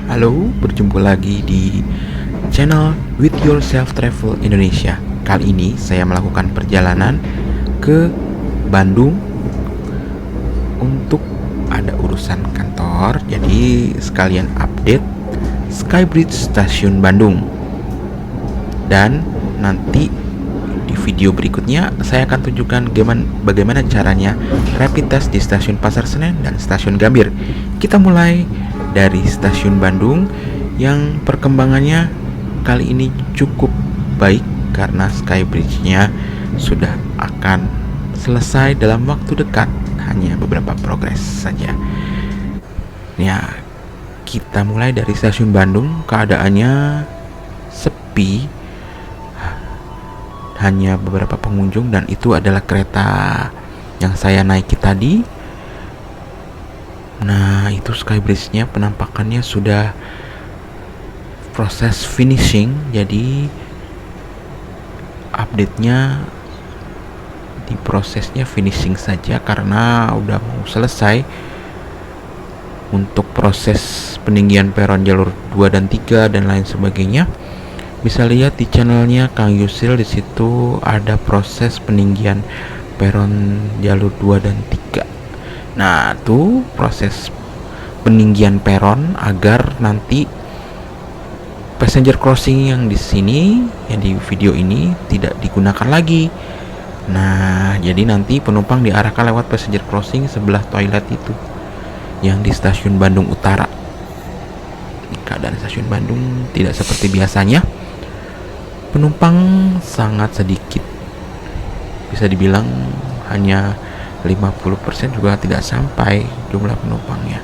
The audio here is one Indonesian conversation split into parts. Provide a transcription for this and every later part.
Halo, berjumpa lagi di channel With Yourself Travel Indonesia. Kali ini saya melakukan perjalanan ke Bandung untuk ada urusan kantor. Jadi sekalian update Skybridge Stasiun Bandung. Dan nanti di video berikutnya saya akan tunjukkan bagaimana caranya rapid test di stasiun Pasar Senen dan stasiun Gambir. Kita mulai dari stasiun Bandung yang perkembangannya kali ini cukup baik karena Skybridge-nya sudah akan selesai dalam waktu dekat, hanya beberapa progres saja. Ya, kita mulai dari stasiun Bandung, keadaannya sepi, hanya beberapa pengunjung dan itu adalah kereta yang saya naiki tadi. Nah, itu Skybridge-nya penampakannya sudah proses finishing, jadi update-nya di prosesnya finishing saja karena udah mau selesai. Untuk proses peninggian peron jalur 2 dan 3 dan lain sebagainya bisa lihat di channelnya Kang Yusil. Di situ ada proses peninggian peron jalur 2 dan 3. Nah, itu proses peninggian peron agar nanti passenger crossing yang di sini, yang di video ini tidak digunakan lagi. Nah, jadi nanti penumpang diarahkan lewat passenger crossing sebelah toilet itu yang di stasiun Bandung Utara. Keadaan stasiun Bandung tidak seperti biasanya. Penumpang sangat sedikit. Bisa dibilang hanya 50% juga tidak sampai jumlah penumpangnya.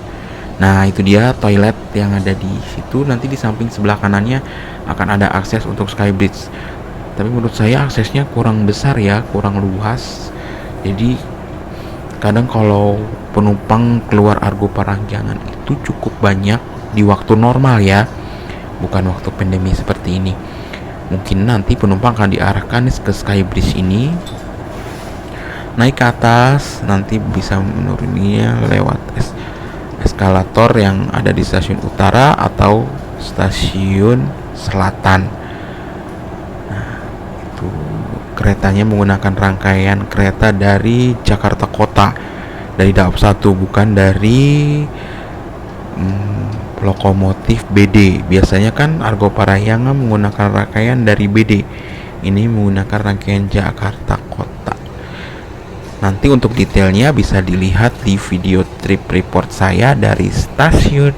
Nah, itu dia toilet yang ada di situ. Nanti di samping sebelah kanannya akan ada akses untuk Skybridge. Tapi menurut saya aksesnya kurang besar ya, kurang luas. Jadi kadang kalau penumpang keluar Argo Parahyangan itu cukup banyak di waktu normal ya, bukan waktu pandemi seperti ini. Mungkin nanti penumpang akan diarahkan ke Skybridge ini, naik ke atas, nanti bisa menuruninya lewat eskalator yang ada di stasiun utara atau stasiun selatan. Nah, itu keretanya menggunakan rangkaian kereta dari Jakarta Kota, dari Daop 1, bukan dari lokomotif BD. Biasanya kan Argo Parahyangan menggunakan rangkaian dari BD. Ini menggunakan rangkaian Jakarta Kota. Nanti untuk detailnya bisa dilihat di video trip report saya dari stasiun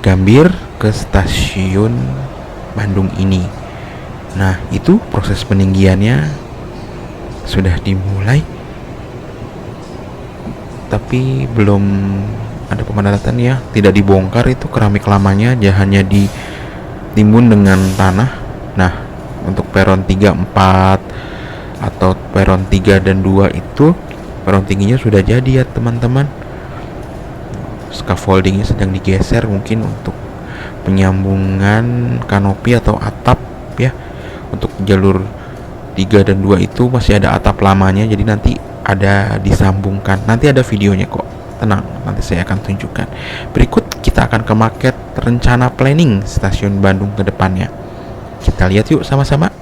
Gambir ke stasiun Bandung ini. Nah, itu proses peninggiannya sudah dimulai, tapi belum ada pemadatan ya, tidak dibongkar itu keramik lamanya, hanya ditimbun dengan tanah. Nah, untuk peron 3, 4 atau peron 3 dan 2 itu peron tingginya sudah jadi ya teman-teman. Scaffoldingnya sedang digeser mungkin untuk penyambungan kanopi atau atap ya. Untuk jalur 3 dan 2 itu masih ada atap lamanya, jadi nanti ada disambungkan. Nanti ada videonya kok, tenang, nanti saya akan tunjukkan. Berikut kita akan ke market rencana planning stasiun Bandung ke depannya. Kita lihat yuk sama-sama.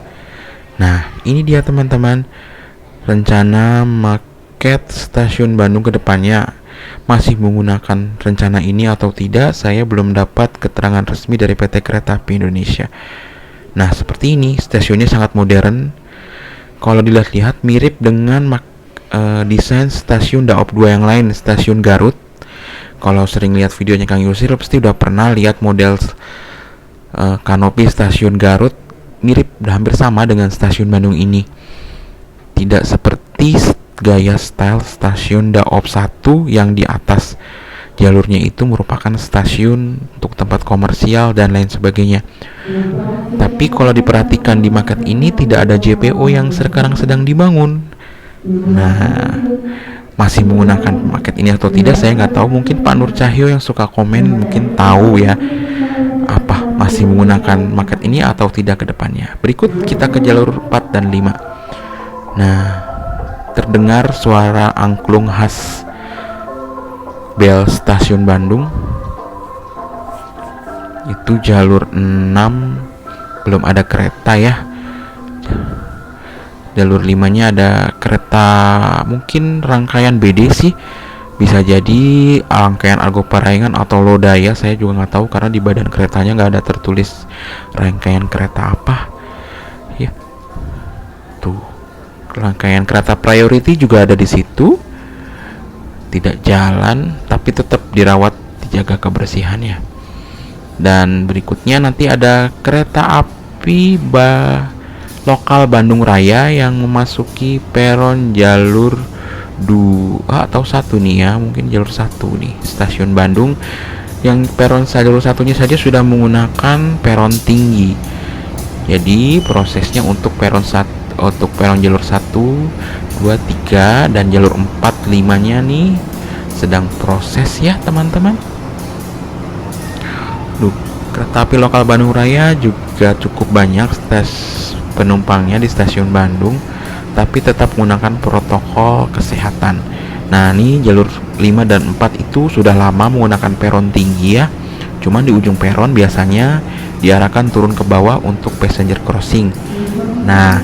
Nah, ini dia teman-teman, rencana market stasiun Bandung ke depannya. Masih menggunakan rencana ini atau tidak, saya belum dapat keterangan resmi dari PT Kereta Api Indonesia. Nah, seperti ini, stasiunnya sangat modern. Kalau dilihat-lihat mirip dengan desain stasiun Daop 2 yang lain, stasiun Garut. Kalau sering lihat videonya Kang Yusir, pasti udah pernah lihat model kanopi stasiun Garut. Mirip, hampir sama dengan stasiun Bandung ini. Tidak seperti gaya style stasiun Daop 1 yang di atas jalurnya itu merupakan stasiun untuk tempat komersial dan lain sebagainya. Tapi kalau diperhatikan di market ini tidak ada JPO yang sekarang sedang dibangun. Nah, masih menggunakan market ini atau tidak saya nggak tahu. Mungkin Pak Nur Cahyo yang suka komen mungkin tahu ya, apa masih menggunakan market ini atau tidak ke depannya. Berikut kita ke jalur 4 dan 5. Nah, terdengar suara angklung khas bel stasiun Bandung. Itu jalur 6 belum ada kereta ya. Jalur 5-nya ada kereta, mungkin rangkaian BD sih. Bisa jadi rangkaian Argo Parahyangan atau Lodaya, saya juga nggak tahu karena di badan keretanya nggak ada tertulis rangkaian kereta apa. Ya, tuh rangkaian kereta priority juga ada di situ. Tidak jalan, tapi tetap dirawat, dijaga kebersihannya. Dan berikutnya nanti ada kereta api lokal Bandung Raya yang memasuki peron jalur 2 atau 1 nih ya, mungkin jalur 1 nih, stasiun Bandung, yang peron jalur satunya saja sudah menggunakan peron tinggi. Jadi prosesnya untuk peron jalur 1, 2, 3 dan jalur 4, 5-nya nih sedang proses ya teman-teman. Kereta api lokal Bandung Raya juga cukup banyak penumpangnya di stasiun Bandung, tapi tetap menggunakan protokol kesehatan. Nah, ini jalur 5 dan 4 itu sudah lama menggunakan peron tinggi ya. Cuman di ujung peron biasanya diarahkan turun ke bawah untuk passenger crossing. Nah,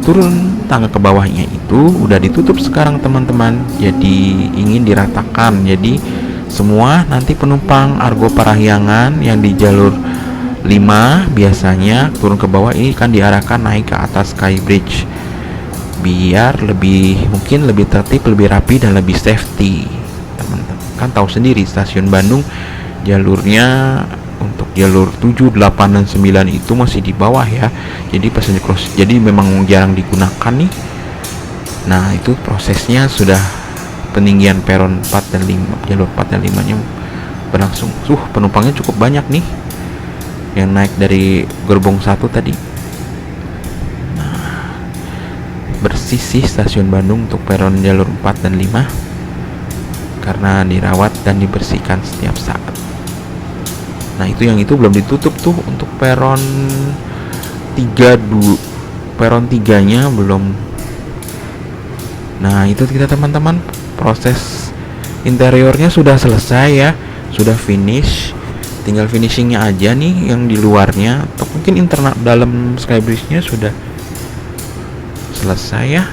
turun tangga ke bawahnya itu udah ditutup sekarang teman-teman. Jadi ingin diratakan. Jadi semua nanti penumpang Argo Parahyangan yang di jalur 5 biasanya turun ke bawah ini kan diarahkan naik ke atas Skybridge biar mungkin lebih tertib, lebih rapi dan lebih safety. Teman-teman kan tahu sendiri stasiun Bandung jalurnya untuk jalur 7, 8 dan 9 itu masih di bawah ya. Jadi passenger cross jadi memang jarang digunakan nih. Nah, itu prosesnya sudah peninggian peron 4 dan 5, jalur 4 dan 5-nya berlangsung. Penumpangnya cukup banyak nih yang naik dari gerbong 1 tadi. Nah, bersih sih stasiun Bandung untuk peron jalur 4 dan 5 karena dirawat dan dibersihkan setiap saat. Nah, itu belum ditutup tuh untuk peron 3-nya belum. Nah, itu kita teman-teman, proses interiornya sudah selesai ya, sudah finish, tinggal finishingnya aja nih yang di luarnya, atau mungkin internal dalam Skybridge-nya sudah selesai ya,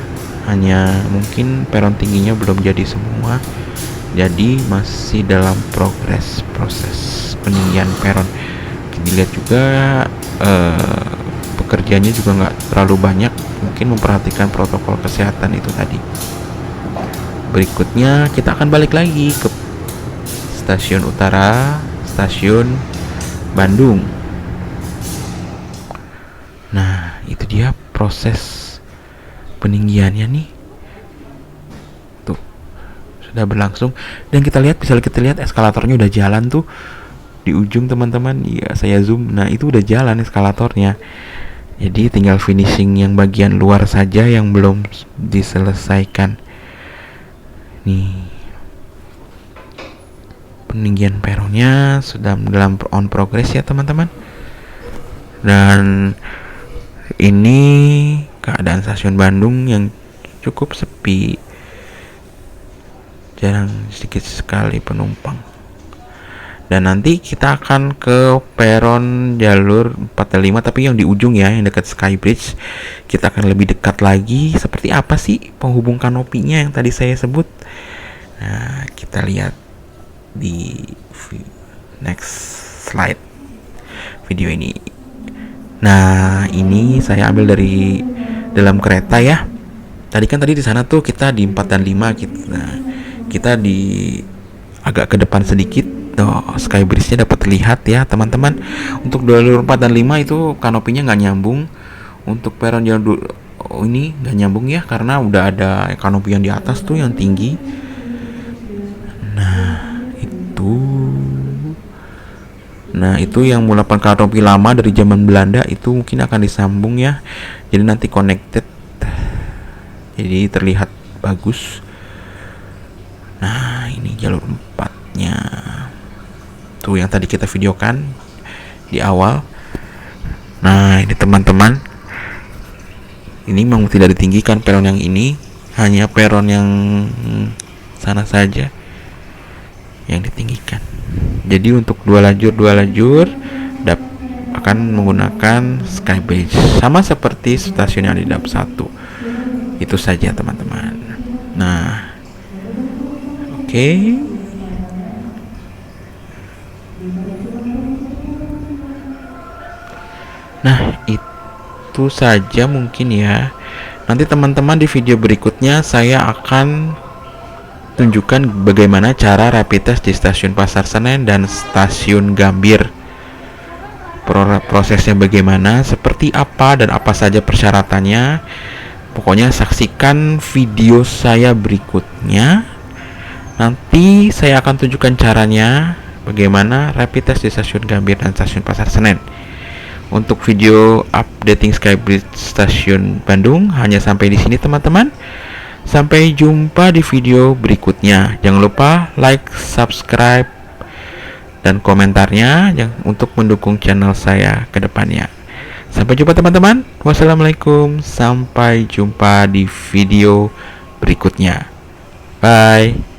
hanya mungkin peron tingginya belum jadi semua, jadi masih dalam proses peninggian peron. Dilihat juga pekerjaannya juga nggak terlalu banyak, mungkin memperhatikan protokol kesehatan itu tadi. Berikutnya kita akan balik lagi ke stasiun utara, stasiun Bandung. Nah, itu dia proses peninggiannya nih. Tuh, sudah berlangsung dan kita lihat eskalatornya udah jalan tuh di ujung teman-teman. Iya, saya zoom. Nah, itu udah jalan eskalatornya. Jadi tinggal finishing yang bagian luar saja yang belum diselesaikan. Nih, peninggian peronnya sudah dalam on progress ya teman-teman. Dan ini keadaan stasiun Bandung yang cukup sepi, jarang, sedikit sekali penumpang. Dan nanti kita akan ke peron jalur 4 dan 5, tapi yang di ujung ya, yang dekat Skybridge. Kita akan lebih dekat lagi seperti apa sih penghubung kanopinya yang tadi saya sebut. Nah, kita lihat di next slide video ini. Nah, ini saya ambil dari dalam kereta ya. Tadi di sana tuh kita di 4 dan 5 kita di agak ke depan sedikit. Skybridge-nya dapat terlihat ya teman-teman. Untuk jalur 4 dan 5 itu kanopinya nggak nyambung. Untuk peron jalur ini nggak nyambung ya, karena udah ada kanopi yang di atas tuh yang tinggi. Nah itu yang menggunakan kanopi lama dari zaman Belanda itu mungkin akan disambung ya. Jadi nanti connected, jadi terlihat bagus. Nah, ini jalur 4-nya. Tuh yang tadi kita videokan di awal. Nah, ini teman-teman, ini memang tidak ditinggikan peron yang ini, hanya peron yang sana saja yang ditinggikan. Jadi untuk dua lajur akan menggunakan Skybridge sama seperti stasiun yang di DAP 1. Itu saja teman-teman. Nah, oke. Nah, itu saja mungkin ya. Nanti teman-teman di video berikutnya saya akan tunjukkan bagaimana cara rapid test di stasiun Pasar Senen dan stasiun Gambir. Prosesnya bagaimana, seperti apa, dan apa saja persyaratannya. Pokoknya saksikan video saya berikutnya. Nanti saya akan tunjukkan caranya bagaimana rapid test di stasiun Gambir dan stasiun Pasar Senen. Untuk video updating Skybridge stasiun Bandung hanya sampai di sini teman-teman. Sampai jumpa di video berikutnya. Jangan lupa like, subscribe, dan komentarnya untuk mendukung channel saya ke depannya. Sampai jumpa teman-teman. Wassalamualaikum. Sampai jumpa di video berikutnya. Bye.